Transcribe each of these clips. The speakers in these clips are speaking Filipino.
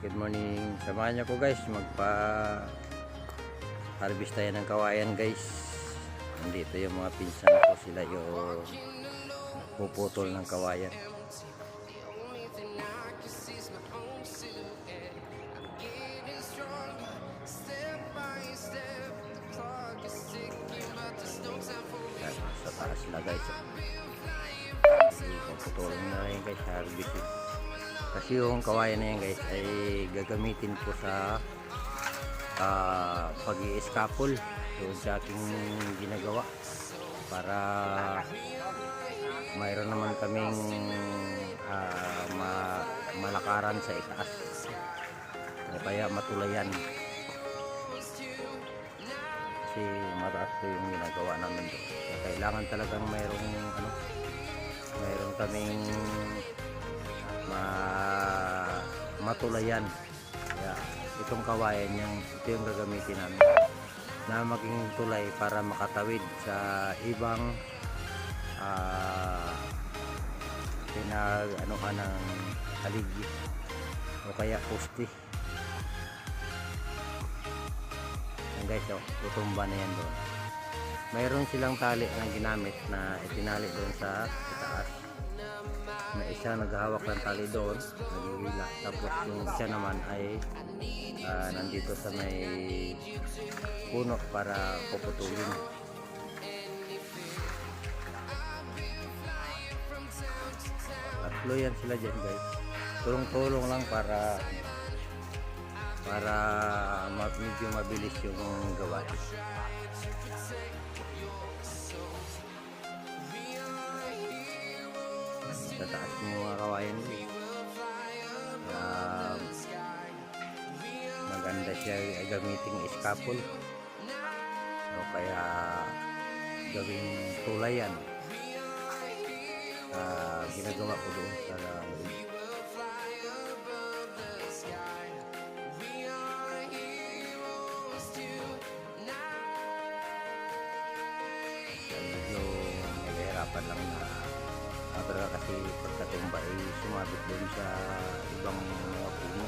Good morning. Samahan niyo ko guys, harvest tayo ng kawayan guys. Nandito yung mga pinsan ko, sila yung puputol ng kawayan. Sa taas sila guys. Puputulong na rin guys, harvest. Kasi yung kawayan na yan guys ay gagamitin ko sa pag-i-scaffold doon sa aking ginagawa para mayroon naman kaming malakaran sa itaas o kaya matulayan kasi mataas ko yung ginagawa namin doon. So, kailangan talagang mayroon kaming matulayan. Kaya itong kawayan ito yung gagamitin namin na maging tulay para makatawid sa ibang pinag-anuhan ng haligi o kaya poste. Yan guys, tutumba na yan doon. Mayroon silang tali na ginamit na itinali doon sa itaas. May isa naghahawak ng tali doon, naghiwila. Tapos yung isa naman ay nandito sa may puno para puputulin. Tatlo yan sila dyan guys. Tulong-tulong lang para medyo mabilis yung gawain. Sa taas ng mga kawayan maganda siya gamitin scaffold o kaya gawing tulayan ginagawa ko doon sa medyo nahihirapan lang na talaga kasi pagkatumba ay sumabit doon sa ibang mga puno.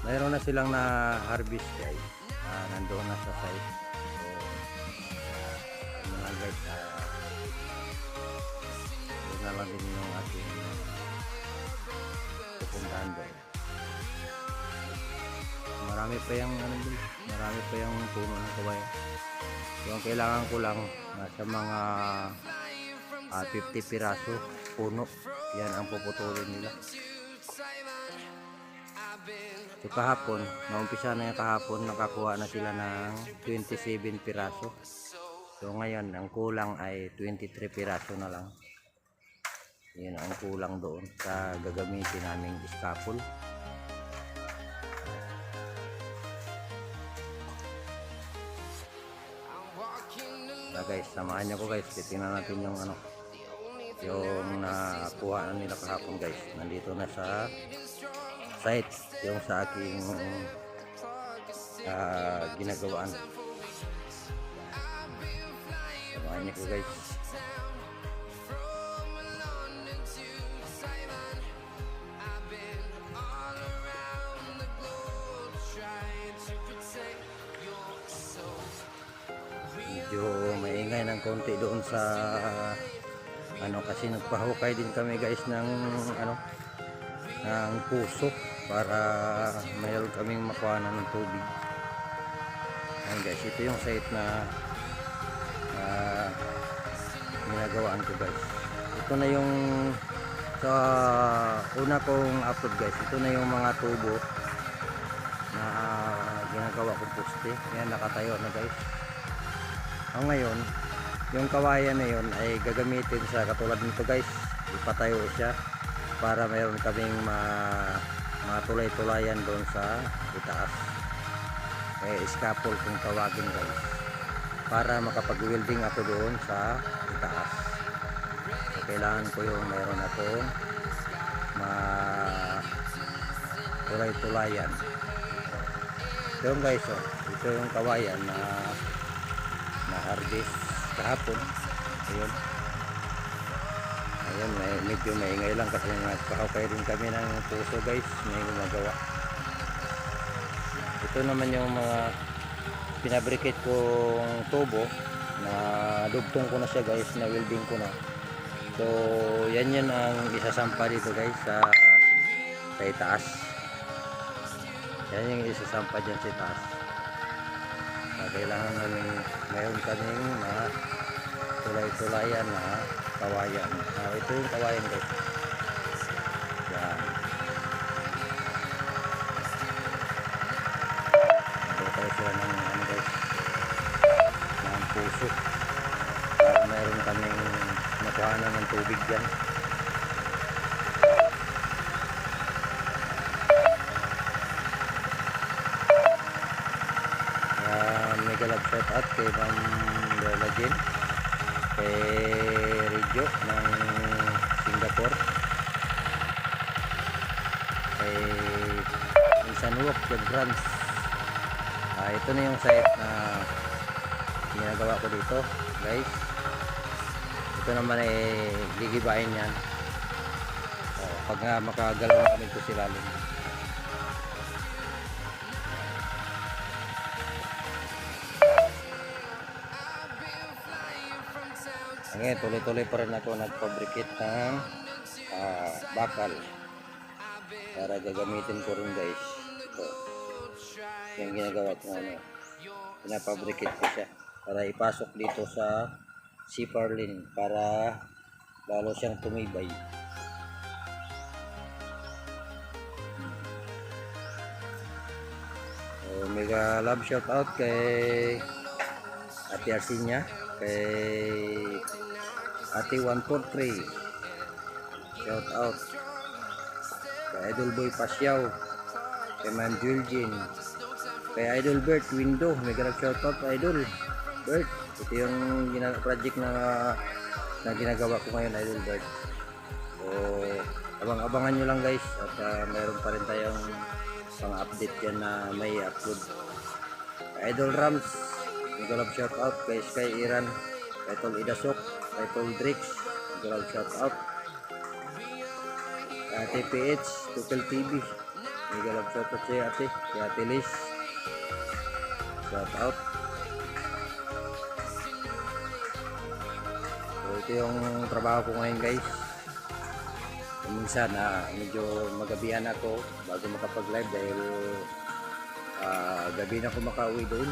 Mayroon na silang na harvest guys. Nandoon na sa site. So, mga guys, na lang din yung ating pupuntahan doon. Marami pa yung puno ng kawayan. Yung kailangan ko lang nasa mga 50 piraso puno. Yan ang puputulin nila. So kahapon, naumpisa na yung kahapon, nakakuha na sila ng 27 piraso. So ngayon, ang kulang ay 23 piraso na lang. Yan ang kulang doon sa gagamitin naming scaffold. Guys, samahan niyo ko guys. Titingnan natin yung yung nakuha na nila kahapon guys. Nandito na sa site yung sa aking ginagawaan. Samahan niyo ko guys. Medyo maingay ng konti doon sa kasi nagpahukay din kami guys ng ng puso para mayroon kaming makuhanan ng tubig. Ayan guys, ito yung site na ginagawaan ko guys. Ito na yung sa una kong upload guys. Ito na yung mga tubo na ginagawa kong poste. Ayan, nakatayo na guys. Ngayon, yung kawayan na yun ay gagamitin sa katulad nito guys. Ipatayo siya para mayroon kaming matulay-tulayan doon sa itaas. Scaffold kung tawagin guys. Para makapag-welding ako doon sa itaas. So, kailangan ko yung mayroon akong tulay-tulayan. Ito yung guys, oh. Ito yung kawayan na harvest kahapon. Ayun. Ayun, medyo maingay lang kasi nagpakakay rin kami ng puso guys. May gumagawa. Ito naman yung mga pinabricate kong tubo na dugtong ko na siya guys, na welding ko na. So yan ang isasampa dito guys sa itaas. Yan yung isasampa dyan sa itaas. Kailangan namin mayroon kaming mga tulay-tulayan na kawayan. Ito yung kawayan guys. Yan. Tayo sila ng ano guys, ng puso para mayroon kaming makuhanan ng tubig dyan. Mega love shout out kay Ma'am Lola Jen, kay Rijo ng Singapore, kay Insanuok the Grants. Ito na yung site na ginagawa ko dito guys. Ito naman ay gigibain yan pag nga makagalaw na kami ito silalim. Ngayon tuloy-tuloy pa rin ako nagfabricate ng bakal para gagamitin ko rin guys. Ito yung ginagawa ko ano, pinafabricate ko siya para ipasok dito sa C-purlin para lalo siyang tumibay. So, mega love shout out kay Ate Arsinya, kay Ate 143, shout out kay Idol Boy Pasyaw, kay Ma'am Julgin, kay Idol Bert Window. Mega shout out kay Idol Bert. Ito yung project na ginagawa ko ngayon, Idol Bert. So abang-abangan nyo lang guys, at mayroon pa rin tayong pang-update yan na may upload. Kay Idol Rams, mega shout out kay Sky Iran, kay Tol Idasok, kay Tol Drix, mega shout out. Ate PH, Tukel TV, mega shout out kay Ate Liz, shout out. So ito yung trabaho ko ngayon guys. Minsan medyo magabihan ako bago makapag live dahil gabi na ako makauwi doon.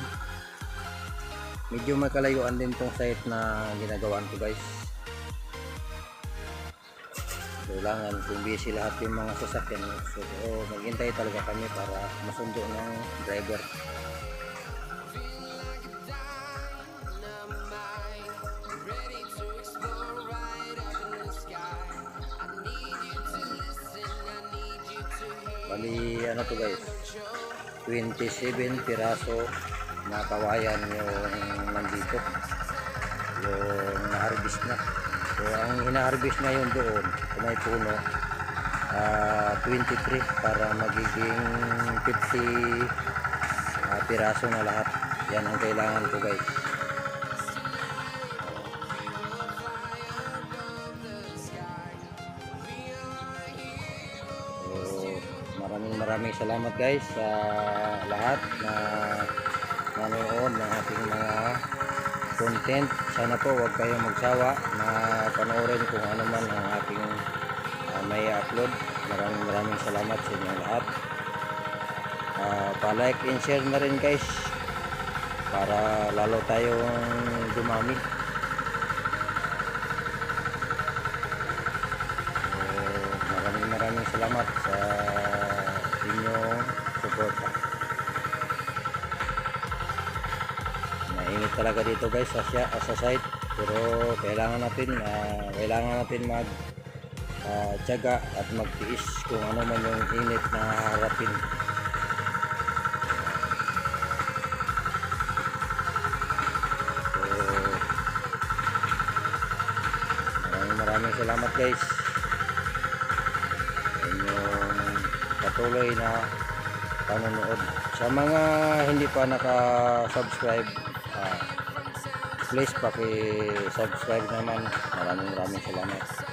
Medyo makalayuan din tong site na ginagawaan ko guys. Kailangan kung busy lahat yung mga sasakyan, so maghintay talaga kami para masundo ng driver. Bali ano to guys, 27 piraso na kawayan yung nandito, yung na-harvest na. So ang hina-harvest ngayon doon sa may puno 23 para magiging 50 piraso na lahat. Yan ang kailangan ko guys. Maraming salamat guys sa lahat na nanonood ng ating mga content. Sana po huwag kayong magsawa na panoorin kung ano man ang ating may upload. Maraming salamat sa inyo lahat. Pa-like and share na rin guys para lalo tayong dumami. Maraming salamat sa inyong suporta. Mainit talaga dito guys sa site, pero kailangan natin mag tiyaga at magtiis kung ano man yung init na harapin. So maraming salamat guys. patuloy na panonood. Sa mga hindi pa naka-subscribe, please paki-subscribe naman. Maraming salamat.